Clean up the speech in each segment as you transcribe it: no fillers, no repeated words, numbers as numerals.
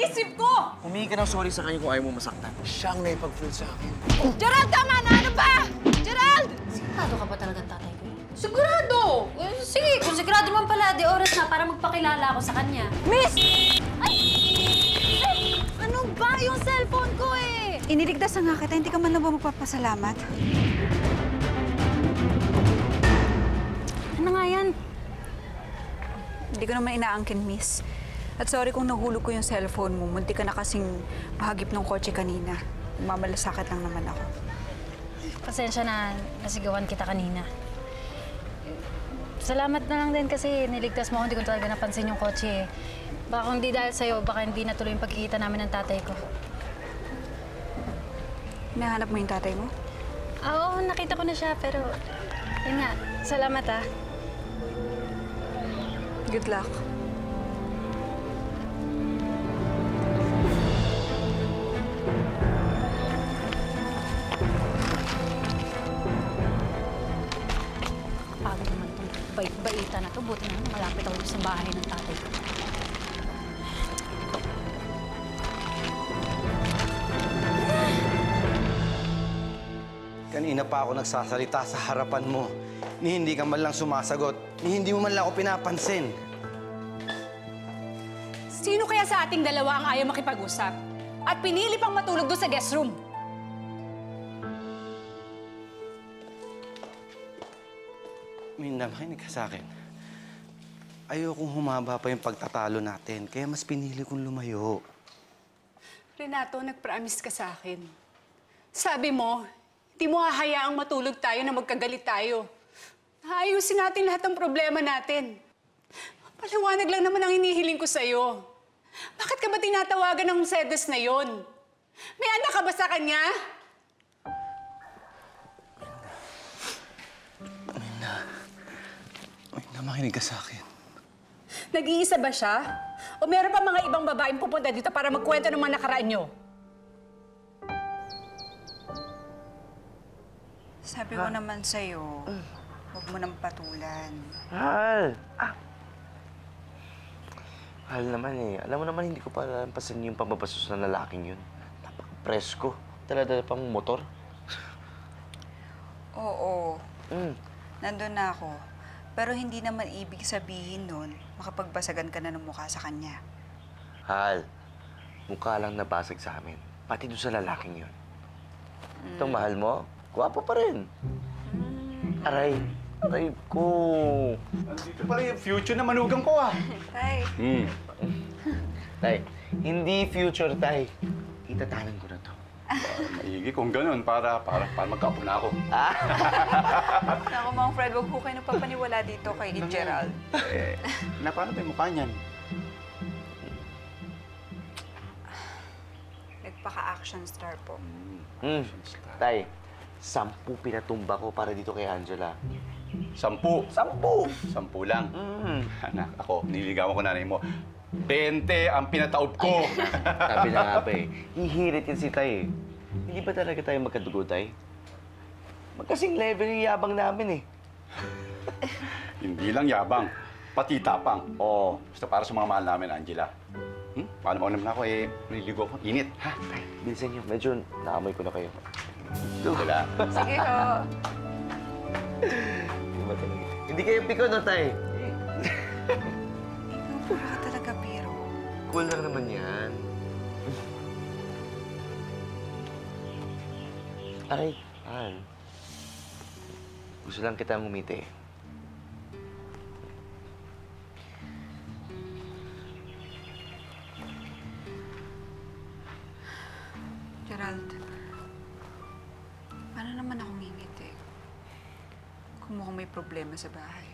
iniisip ko! Humingi ka ng sorry sa kanya kung ayaw mo masaktan. Siya ang naipag-feel sa akin. Gerald, tama na! Ano ba? Gerald! Sigurado ka ba talagang tatay ko? Sigurado! Sige, kung sigurado man pala, di oras na para magpakilala ako sa kanya. Miss! Ay! Ano ba yung cellphone ko eh? Iniligtas na nga kita, hindi ka man na ba magpapasalamat? Ano nga yan? Hindi ko naman inaangkin, miss. At sorry kung nahulog ko yung cellphone mo. Munti ka na kasing mahagip ng kotse kanina. Mamalasakit lang naman ako. Pasensya na nasigawan kita kanina. Salamat na lang din kasi niligtas mo ako. Hindi ko talaga napansin yung kotse. Baka kung di dahil sa'yo, baka hindi natuloy yung pagkikita namin ng tatay ko. Hinahanap mo yung tatay mo? Oo, nakita ko na siya, pero... Yun nga, salamat ah. Good luck. Pagod naman itong bait-baita na to. Buti na malapit ako sa bahay ng tatay ko. Kanina pa ako nagsasalita sa harapan mo. Ni hindi ka man lang sumasagot. Ni hindi mo man lang ako pinapansin. Sino kaya sa ating dalawa ang ayaw makipag-usap? At pinili pang matulog doon sa guest room? Minda, makinig ka sa akin. Ayokong humaba pa yung pagtatalo natin, kaya mas pinili kong lumayo. Renato, nag-promise ka sa akin. Sabi mo, hindi mo hahayaang matulog tayo na magkagalit tayo. Ayusin natin lahat ng problema natin. Paliwanag lang naman ang hinihiling ko sa'yo. Bakit ka ba tinatawagan ng Mercedes na yon? May anak ka ba sa kanya? Minda, makinig ka sa akin. Nag-iisa ba siya? O meron pa mga ibang babaeng pupunta dito para magkwento ng mga nakaraan nyo? Sabi ko naman sa'yo, huwag mo nang patulan. Hal! Hal naman eh. Alam mo naman, hindi ko pa lampasan yung pambabasos na lalaking yun. Napaka-presko. Dala-dala pang motor. Oo. Nandun na ako. Pero hindi naman ibig sabihin nun, makapagbasagan ka na ng mukha sa kanya. Hal, mukha lang nabasag sa amin. Pati doon sa lalaking yun. Itong mahal mo, gwapo pa rin. Aray ko. Dito pala yung future na manugang ko ah. Tay. Tay, hindi future, Tay. Itatanan ko na to. Maigi kung ganun, para magkaapo na ako. Naku, Mang Fred, huwag po kayo nagpapaniwala dito kay Gerald. Paano ba yung mukha niyan? Nagpaka-action star po. Tay, 10 pinatumba ko para dito kay Angela. 10. 10! 10 lang. Anak, ako, niligawan ko nanay mo. 20 ang pinataob ko. Sabi na nga ba eh, hihirit yan si Tay eh. Hindi ba talaga tayo magkadugo, Tay? Magkasing level yung yabang namin eh. Hindi lang yabang, pati tapang. Oo. Basta para sa mga mahal namin, Angela. Paano mo naman ako eh, nililigo ako. Init, ha? Tay, bilisan niyo. Medyo naamoy ko na kayo. Wala. Sige ho. Hindi kayo piko, no, Tay? Ikaw, pura ka talaga, biro. Cool lang naman yan. Aray, Al. Gusto lang kita ngumiti. Gerald, paano naman ako ngingiti? Kung mukhang may problema sa bahay.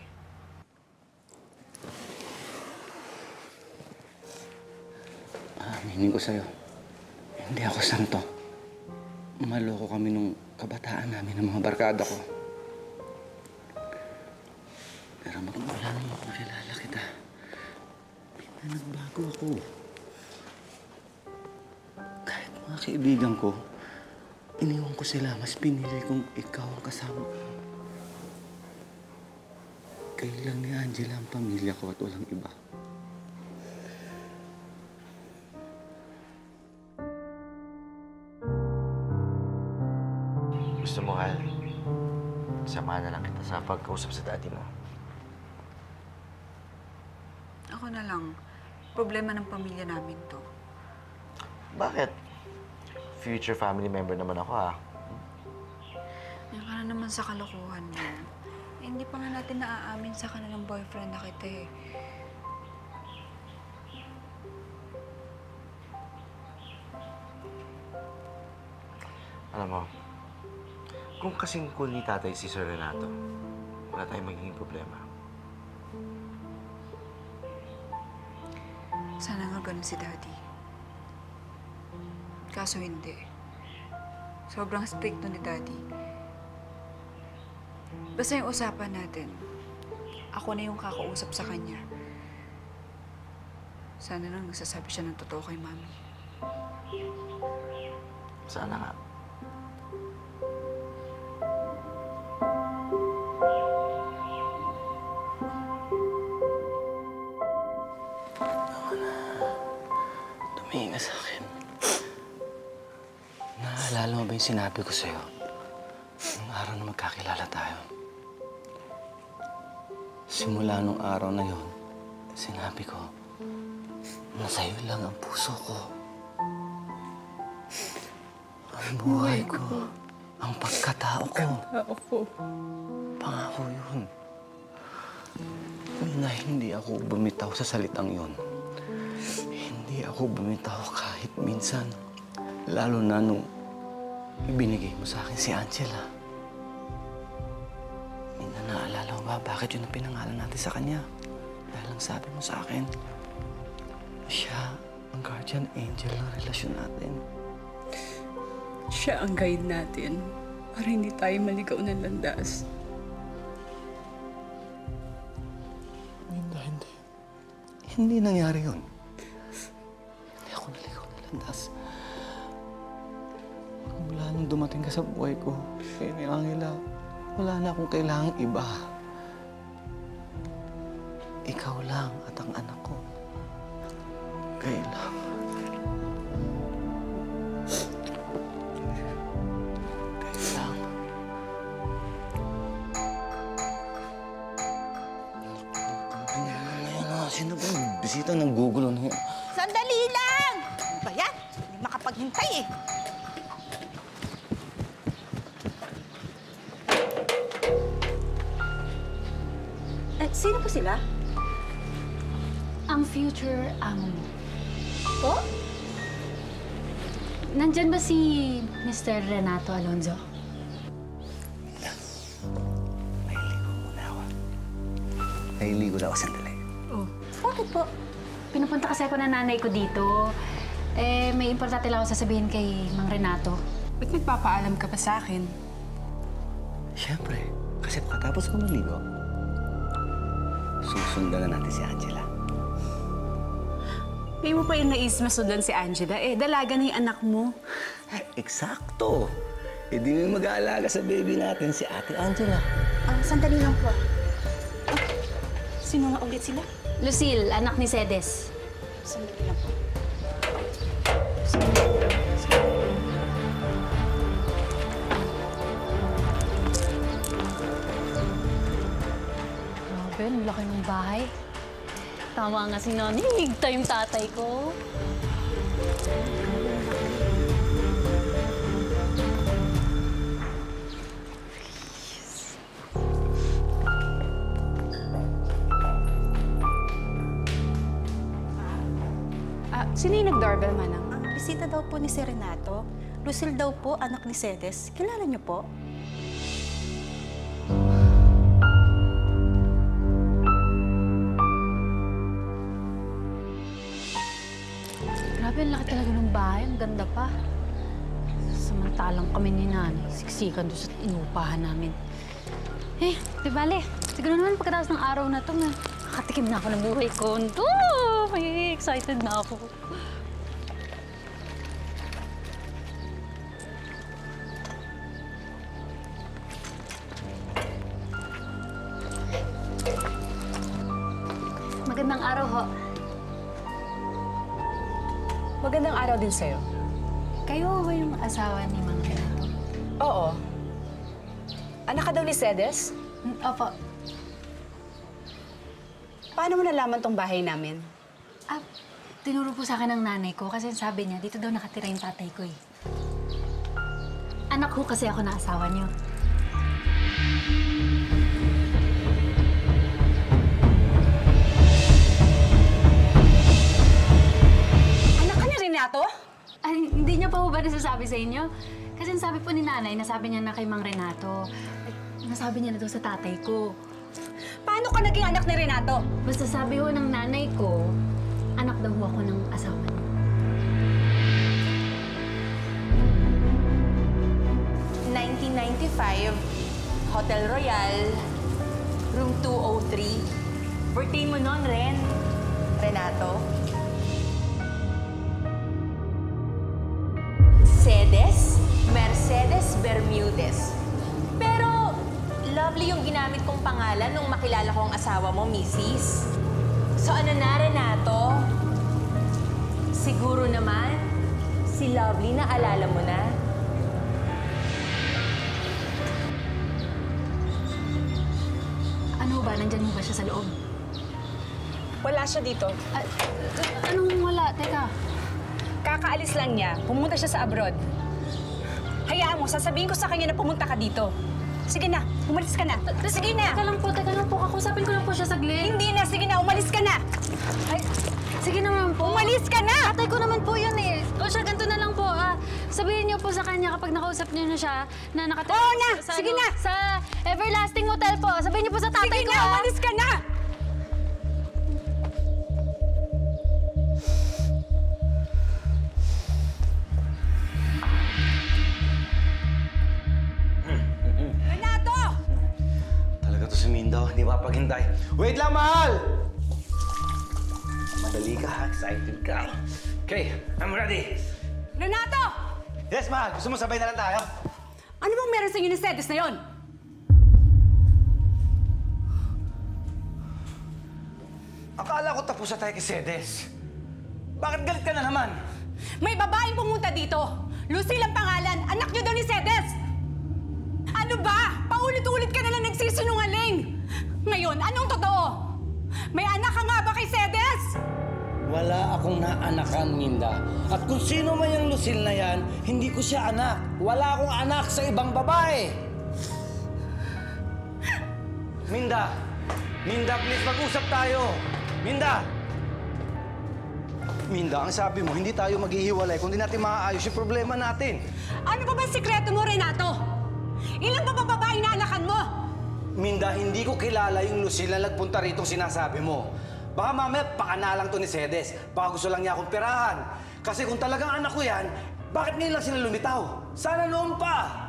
Aminin ko sa'yo, hindi ako santo. Maloko kami nung kabataan namin ng mga barkada ko. Pero magmula nung makilala kita, nagbago ako. Kahit mga kaibigan ko, iniwan ko sila, mas pinili kong ikaw ang kasama ko. Kayo lang ni Angela ang pamilya ko at walang iba. gusto mo, Hal, samahan na lang kita sa pagkausap sa daddy mo. Ako na lang. Problema ng pamilya namin to. Bakit? Future family member naman ako, ha? Yan ka na naman sa kalokohan mo. Hindi pa nga natin naaamin sa kanilang boyfriend na kita eh. Alam mo, kung kasing cool ni tatay si Sir Renato, wala tayong magiging problema. Sana nga ganun si Daddy. Kaso hindi. Sobrang stricto ni Daddy. Basta yung usapan natin, ako na yung kakausap sa kanya. Sana lang nagsasabi siya ng totoo kay Mami. Sana nga. Tumingin ka sa akin. Naalala mo ba yung sinabi ko sa'yo? Nung araw na magkakilala tayo. Simula nung araw na yon, sinabi ko na sa'yo lang ang puso ko. Ang buhay ko. Ang pagkatao ko. Pangako yun. Na hindi ako bumitaw sa salitang yon. Hindi ako bumitaw kahit minsan. Lalo na nung ibinigay mo sa akin si Angela. Hindi na naalala mo ba bakit yun ang pinangalan natin sa kanya? Dahil ang sabi mo sa akin, siya ang guardian angel ng relasyon natin. Siya ang guide natin para hindi tayo maligaw ng landas. Hindi. Hindi nangyari yun. Hindi ako naligaw na landas. Mula nung dumating ka sa buhay ko, kaya ni Angela, wala na akong kailangang iba. Ikaw lang at ang anak ko. Kaya lang. Kaya lang. Sino ba yung bisita ng gugulo na yan? Sandali lang! Ano ba yan? Hindi makapaghintay eh. Sino po sila? Ang future amo mo. Po? Nandyan ba si Mr. Renato Alonzo? Nahiligo muna ako. Nahiligo na ako sandali. Oh. Bakit po? Pinupunta kasi ako ng nanay ko dito. May importante lang ako sasabihin kay Mang Renato. Ba't nagpapaalam ka pa sa akin? Siyempre, kasi pagkatapos ko maligo, susundan na natin si Angela. Hindi mo pa yung nais masundan si Angela. Dalaga na yung anak mo. Eksakto! E di may mag-aalaga sa baby natin si Ate Angela. Sandali lang po. Sino nga ulit sila? Lucille, anak ni Cedes. Sandali lang po. Grabe, ang laki ng bahay. Tama nga si Nani, higta yung tatay ko. Sino yung nag-doorbell, Manang? Bisita daw po ni si Renato. Lucille daw po, anak ni Cedes. Kilala niyo po? Grabe, ang laki talaga ng bahay. Ang ganda pa. Samantalang kami ni Nanay, siksikan doon sa inupahan namin. Di bale. Siguro naman pagkatapos ng araw na ito, nakatikim na ako ng buhay ko. May excited na ako. Magandang araw ho. Magandang araw din sa'yo. Kayo ho yung asawa ni Mang Renato? Oo. Anak ka daw ni Cedes? Opo. Paano mo nalaman tong bahay namin? Ah, tinuro po sa akin ng nanay ko kasi sabi niya, dito daw nakatira yung tatay ko eh. Anak ko kasi ako na asawa niyo. Anak ka ni Renato? Ay, hindi niya pa po ba nasasabi sa inyo? Kasi sabi po ni nanay, nasabi niya na kay Mang Renato. Nasabi niya na daw sa tatay ko. Paano ka naging anak ni Renato? Basta sabi ho ng nanay ko, anak daw ho ako ng asawa niya. Hotel Royal, room 203. Birthday mo nun, Renato. Cedes, Mercedes Bermudez. Pero, lovely yung ginamit kong pangalan nung makilala ko ang asawa mo, Mrs. So ano na, Renato? Siguro naman, si Lovely na alala mo na. Ano ba? Nandyan ho ba siya sa loob? Wala siya dito. Anong wala? Teka. Kakaalis lang niya. Pumunta siya sa abroad. Hayaan mo, sasabihin ko sa kanya na pumunta ka dito. Sige na, umalis ka na. Sige na. Teka lang po. Kakusapin ko lang po siya saglit. Hindi na, sige na, umalis ka na. Ay, sige naman po. Umalis ka na! Tatay ko naman po yun eh. O siya, ganito na lang po. Sabihin niyo po sa kanya kapag nakausap niyo na siya na nakatira. Oo na! Sige na! Sa Everlasting Hotel po. Sabihin niyo po sa tatay Sige ko. na, umalis ka na! Renato! Talaga to si Mindaw, hindi mapaghintay. Wait lang, mahal! Madali ka, ha? Excited ka. Okay, I'm ready. Renato! Yes, mahal. Gusto mo sabay na lang tayo? Ano bang meron sa inyo ni Cedes na yon? Akala ko tapos na tayo kay Cedes. Bakit galit ka na naman? May babaeng pumunta dito. Lucille ang pangalan. Anak niyo daw ni Cedes. Ano ba? Paulit-ulit ka na lang nagsisinungaling. Ngayon, anong totoo? May anak ka nga ba kay Cedes? Wala akong naanakan, Minda. At kung sino man yung Lucille na yan, hindi ko siya anak. Wala akong anak sa ibang babae. Minda! Minda, please, mag-usap tayo. Minda! Minda, ang sabi mo, hindi tayo maghihiwalay kung di natin maaayos yung problema natin. Ano ba bang sikreto mo, Renato? Ilan pa ba babaeng naanakan mo? Minda, hindi ko kilala yung Lucille na nagpunta rito sinasabi mo. Baka mamaya pakanalang to ni Cedes. Baka gusto lang niya akong perahan. Kasi kung talagang anak ko yan, bakit ngayon lang sila lumitaw? Sana noon pa!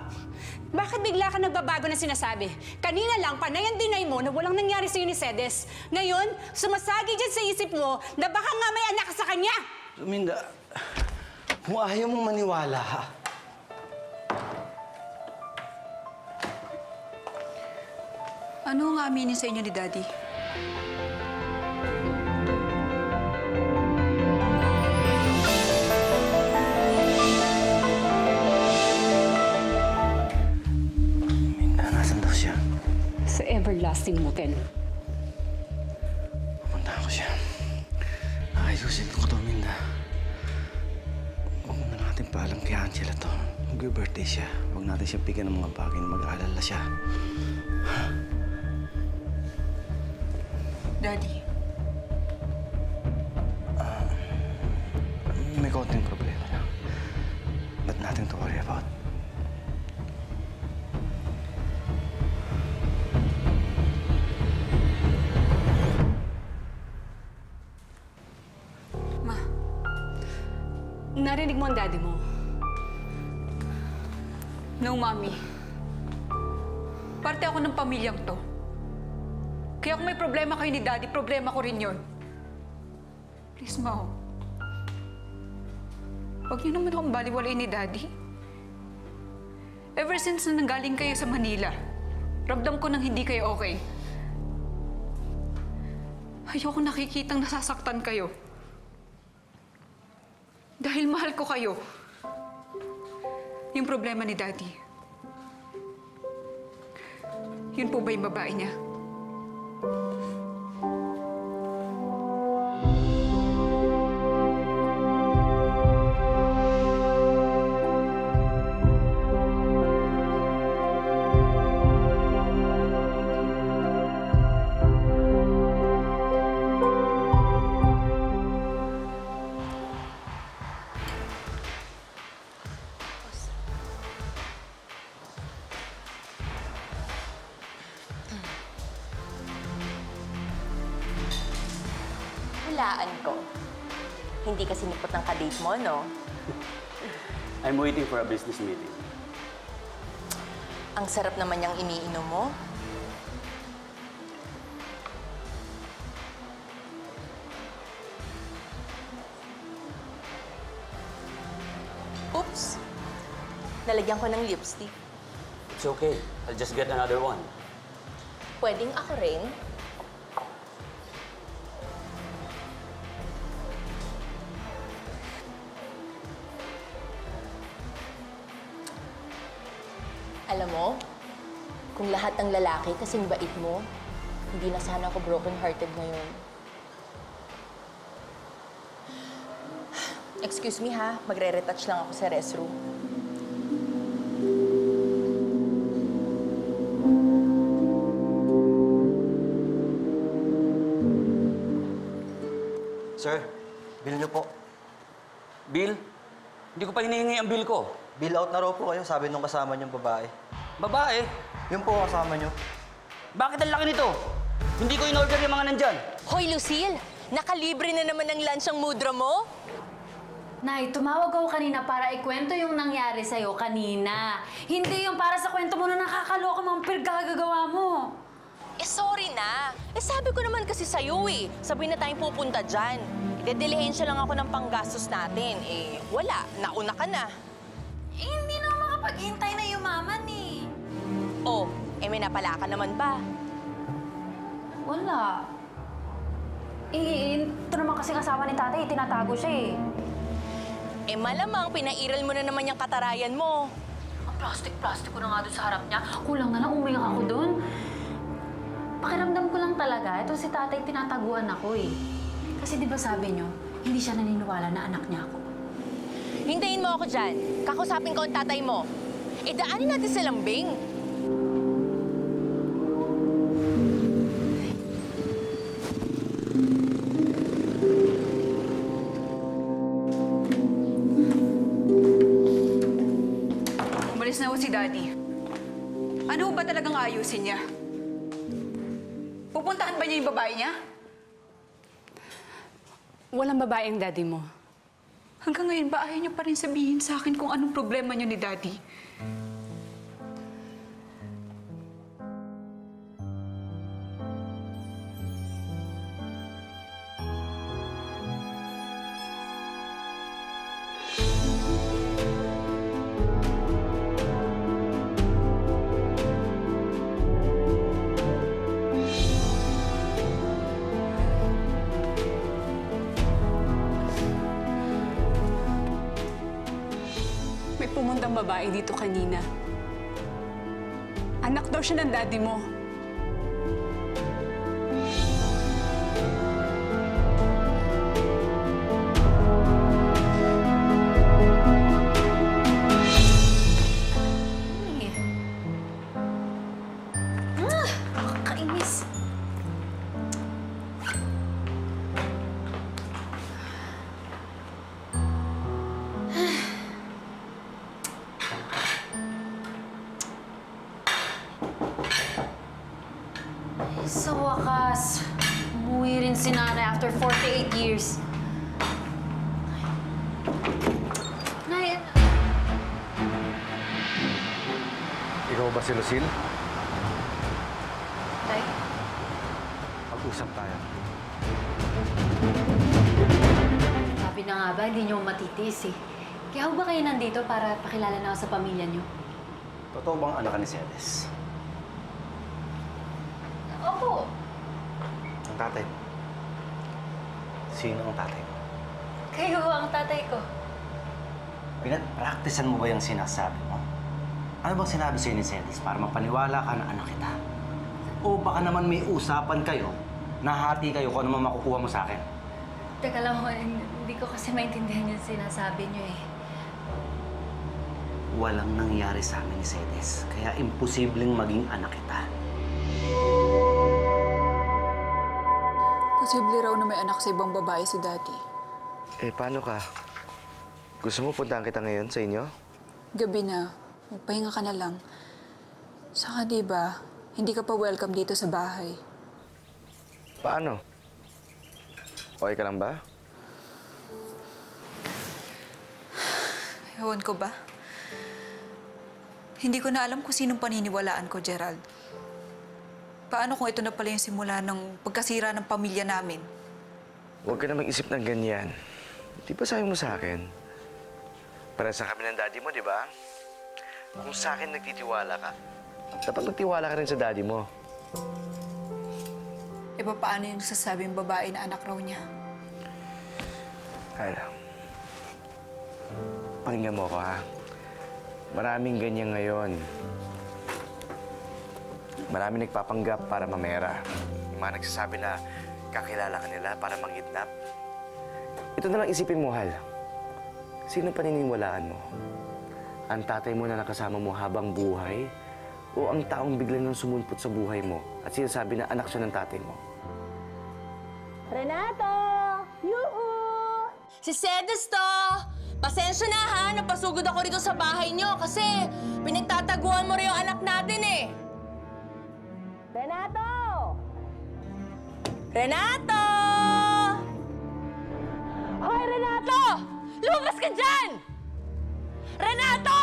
Bakit bigla ka nagbabago na sinasabi? Kanina lang, panayan-dinay mo na walang nangyari sa'yo ni Cedes. Ngayon, sumasagi dyan sa isip mo na baka nga may anak ka sa kanya! Minda, kung ayaw mong maniwala, ha? Ano ang aminin sa inyo ni Daddy? Minda, nasan daw siya? Sa Everlasting Motel. Pupunta ko siya. Ayusin ko to, Minda. Huwag na natin paalam kay Angela to. Mag-birthday siya. Huwag natin siya bigyan ng mga bagay na mag-aalala siya. Daddy, May konting problema lang. But nothing to worry about. Ma, Narinig mo ang daddy mo. no, Mami. Parte ako ng pamilyang to. Kaya kung may problema kayo ni Daddy, problema ko rin yun. Please, Ma. Huwag niyo naman akong baliwalain ni Daddy. Ever since na nanggaling kayo sa Manila, ramdam ko nang hindi kayo okay. Ayoko nakikitang nasasaktan kayo. Dahil mahal ko kayo. Yung problema ni Daddy. Yun po ba yung babae niya? Hulaan ko. Hindi kasi nipot ng kadate mo, no? I'm waiting for a business meeting. Ang sarap naman niyang iniinom mo. Oops! Nalagyan ko ng lipstick. It's okay. I'll just get another one. Pwedeng ako rin. Alam mo, kung lahat ng lalaki kasing bait mo, hindi na sana ako broken-hearted ngayon. Excuse me ha, magre-retouch lang ako sa restroom. Sir, bill niyo po. Bill? Hindi ko pa hinihingi ang bill ko. Bill out na raw po kayo, sabi nung kasama niyong babae. Babae? Yung po kasama niyo. Bakit ang laki nito? Hindi ko in-order yung mga nandyan. Hoy, Lucille! Nakalibre na naman ng lunch ang mudra mo? Nay, tumawag ako kanina para ikwento yung nangyari sa'yo kanina. Hindi yung para sa kwento mo na nakakaloka mga pinagkagagawa mo. Eh, sorry na. Eh, sabi ko naman kasi sa'yo eh. Sabi na tayong pupunta dyan. Dedelehensya lang ako ng panggastos natin. Eh, wala. Nauna ka na. Eh, hindi na ako makapaghintay na yumaman eh. Oh, eh may napala ka naman ba? Wala. Eh, ito naman kasi asawa ni tatay, tinatago siya eh. Eh, malamang pinairal mo na naman yung katarayan mo. Ang plastic-plastic ko na nga doon sa harap niya. Kulang na lang, umiyak ako doon. Pakiramdam ko lang talaga, ito si tatay tinataguan ako eh. Kasi di ba sabi niyo, hindi siya naniniwala na anak niya ako. Hintayin mo ako dyan. Kakusapin ko ang tatay mo. Eh, daanin natin sa lambing. Umalis na ho si Daddy. Ano ba talagang ayusin niya? Pupuntahan ba niya yung babae niya? Walang babae ang daddy mo. Hanggang ngayon ba ayaw niyo pa rin sabihin sa akin kung anong problema niyo ni Daddy? May pumuntang babae dito kanina. Anak daw siya ng daddy mo. Kainis. Sa wakas, umuwi rin si nanay after 48 years. Nay, Ikaw ba si Lucille? Tay, Mag-usap tayo. sabi na nga ba, hindi niyo matitiis eh. Kaya ba kayo nandito para pakilala na ako sa pamilya niyo? Totoo bang anak ka ni Cedes? Opo. Ang tatay mo? Sino ang tatay mo? Kayo ang tatay ko. Pinag-practicean mo ba yung sinasabi mo? Ano bang sinabi sa'yo ni Cedes para mapaniwala ka na anak kita? O baka naman may usapan kayo, nahati kayo kung ano man makukuha mo sa akin? Teka lang, hindi ko kasi maintindihan yung sinasabi niyo eh. Walang nangyari sa amin ni Cedes, kaya imposibleng maging anak kita. Posible raw na may anak sa ibang babae si Daddy. Eh, paano ka? Gusto mo puntahan kita ngayon sa inyo? Gabi na. Magpahinga ka na lang. Saka diba, hindi ka pa welcome dito sa bahay. Paano? Okay ka lang ba? Ewan ko ba? Hindi ko na alam kung sinong paniniwalaan ko, Gerald. Paano kung ito na pala yung simula ng pagkasira ng pamilya namin? Huwag ka na mag-isip ng ganyan. Di ba sabi mo sa akin? Para sa kami ng daddy mo, di ba? Kung sa akin nagtitiwala ka, dapat magtiwala ka rin sa daddy mo. E paano yung sasabing babae na anak raw niya? Kyle, pakinggan mo ako, ha? Maraming ganyan ngayon. Maraming nagpapanggap para mamera. Yung mga nagsasabi na kakilala ka nila para mangidnap. Ito na lang isipin mo, Hal. Sino paniniwalaan mo? Ang tatay mo na nakasama mo habang buhay? O ang taong biglang nang sumulpot sa buhay mo at sinasabi na anak siya ng tatay mo? Renato! Yuhu! Si Cedes to! Pasensya na ha, napasugod ako rito sa bahay niyo kasi pinagtataguan mo rin yung anak natin eh. Renato! Renato! Hoy, Renato! Lumabas ka dyan! Renato!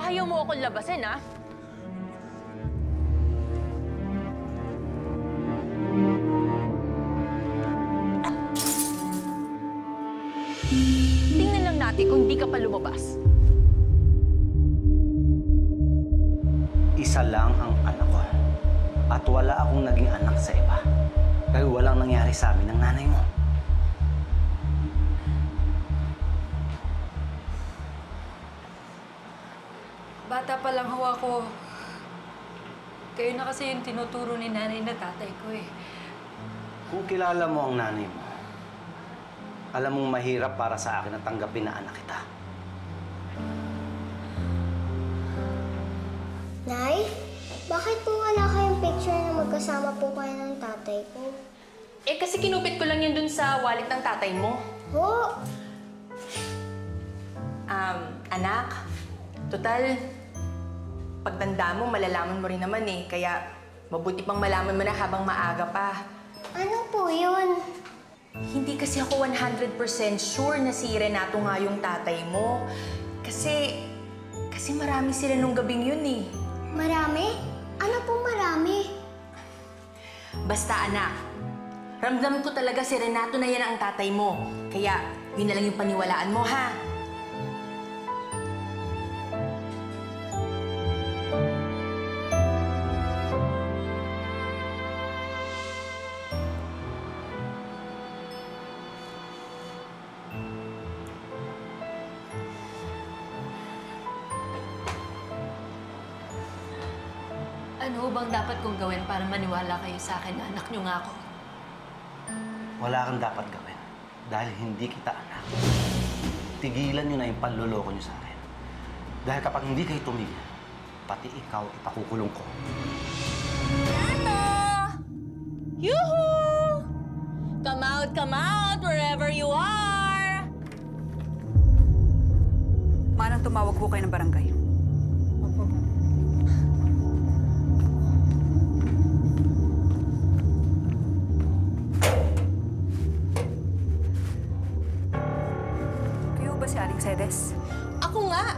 Ayaw mo akong labasin, ha? Tingnan lang natin kung di ka pa lumabas. Isa lang ang anak ko. At wala akong naging anak sa iba. Dahil walang nangyari sa amin ng nanay mo. Bata pa lang hawa ko. Kayo na kasi yung tinuturo ni nanay na tatay ko eh. Kung kilala mo ang nanay mo, alam mong mahirap para sa akin na tanggapin na anak kita. Nay, bakit po wala kayong picture na magkasama po kayo ng tatay ko? Eh, kasi kinupit ko lang yun dun sa wallet ng tatay mo. Ho! Anak, total, pagtanda mo, malalaman mo rin naman eh. Kaya, mabuti pang malaman mo na habang maaga pa. Ano po yun? Hindi kasi ako 100% sure na si Renato nga yung tatay mo. Kasi marami sila nung gabing yun eh. Marami? Ano po marami? Basta anak, ramdam ko talaga si Renato na yan ang tatay mo. Kaya, yun na lang yung paniwalaan mo, ha? Ano bang dapat kong gawin para maniwala kayo sa akin na anak niyo nga ako? Wala kang dapat gawin. Dahil hindi kita anak. Tigilan nyo na yung panloloko nyo sa akin. Dahil kapag hindi kayo tumigil, pati ikaw ipakukulong ko. Renato! Yuhu! Come out, wherever you are! Manang tumawag ko kayo ng barangay. Si Aling Cedes? Ako nga.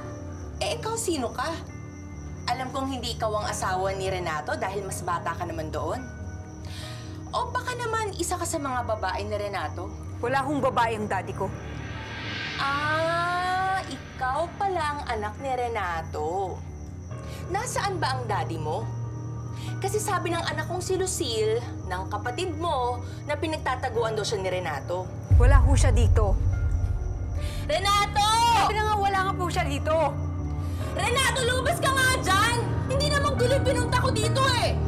Eh, ikaw sino ka? Alam kong hindi ikaw ang asawa ni Renato dahil mas bata ka naman doon. O baka naman isa ka sa mga babae ni Renato? Wala akong babae ang daddy ko. Ah, ikaw pala ang anak ni Renato. Nasaan ba ang daddy mo? Kasi sabi ng anak kong si Lucille, ng kapatid mo, na pinagtataguan daw siya ni Renato. Wala ho siya dito. Renato! Sabi na nga, wala nga po siya dito. Renato, lumabas ka nga dyan! Hindi naman gulo pinunta ko dito eh!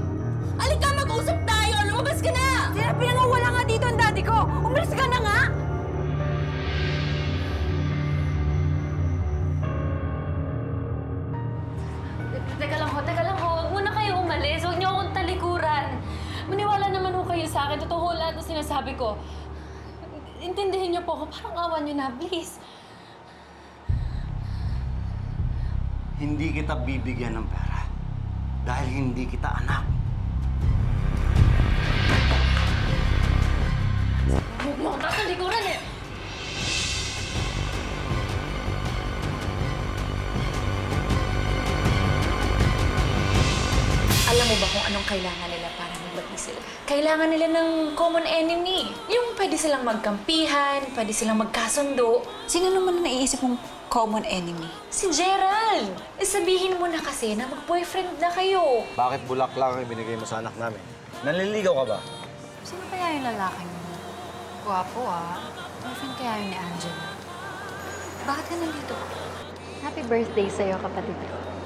Alika, mag-usap tayo! Lumabas ka na! Sinabi na nga wala nga dito ang daddy ko! Umalis ka na nga! Teka lang ho. Huwag muna kayo umalis. Huwag niyo akong talikuran. Maniwala naman ho kayo sa akin. Totoo lahat ng sinasabi ko. Intindihin niyo po ako. Parang awan niyo na, please. Hindi kita bibigyan ng pera dahil hindi kita anak. Huwag mo akong tatalikuran eh. Alam mo ba kung anong kailangan nila para magbati sila? Kailangan nila ng common enemy. Yung pwede silang magkampihan, pwede silang magkasundo. Sino naman na naiisip mong common enemy? Si Gerald! Sabihin mo na kasi na mag-boyfriend na kayo. Bakit bulaklak ang binigay mo sa anak namin? Nanliligaw ka ba? Sino kaya yung lalaki mo? Guwapo ah. Boyfriend kaya yun ni Angela. Bakit ka nandito? Happy birthday sa'yo, kapatid ko.